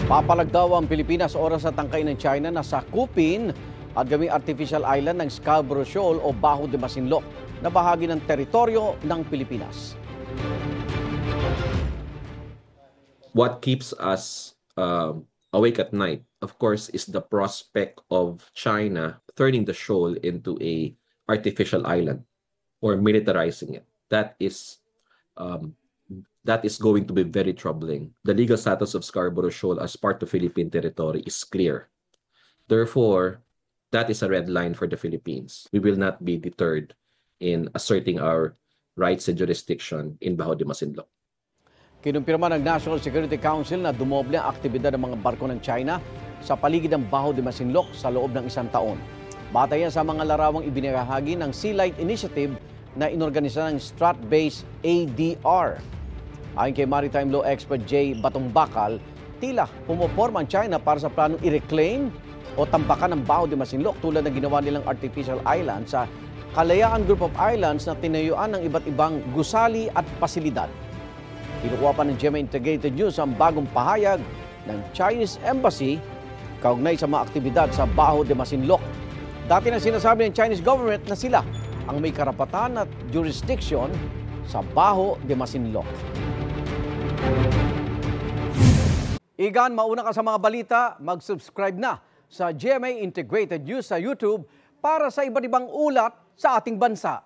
Papalag daw ang Pilipinas oras sa tangkay ng China na sakupin at gawing artificial island ng Scarborough Shoal o Bajo de Masinloc na bahagi ng teritoryo ng Pilipinas. What keeps us awake at night, of course, is the prospect of China turning the shoal into a artificial island or militarizing it. That is going to be very troubling. The legal status of Scarborough Shoal as part of Philippine territory is clear. Therefore, that is a red line for the Philippines. We will not be deterred in asserting our rights and jurisdiction in Bajo de Masinloc. Kinumpirma ng National Security Council na dumoble ang aktibidad ng mga barko ng China sa paligid ng Bajo de Masinloc sa loob ng isang taon. Batay yan sa mga larawang ibinahagi ng Sea Light Initiative na inorganisa ng Strat-based ADR. Ayon kay maritime law expert Jay Batongbakal, tila pumoporma ang China para sa planong i-reclaim o tampakan ng Bajo de Masinloc tulad ng ginawa nilang artificial island sa Kalayaan Group of Islands na tinayuan ng iba't ibang gusali at pasilidad. Kinukuha pa ng GMA Integrated News ang bagong pahayag ng Chinese Embassy kaugnay sa mga aktibidad sa Bajo de Masinloc. Dati na sinasabi ng Chinese government na sila ang may karapatan at jurisdiction sa Bajo de Masinloc. Igan, mauna ka sa mga balita, mag-subscribe na sa GMA Integrated News sa YouTube para sa iba't ibang ulat sa ating bansa.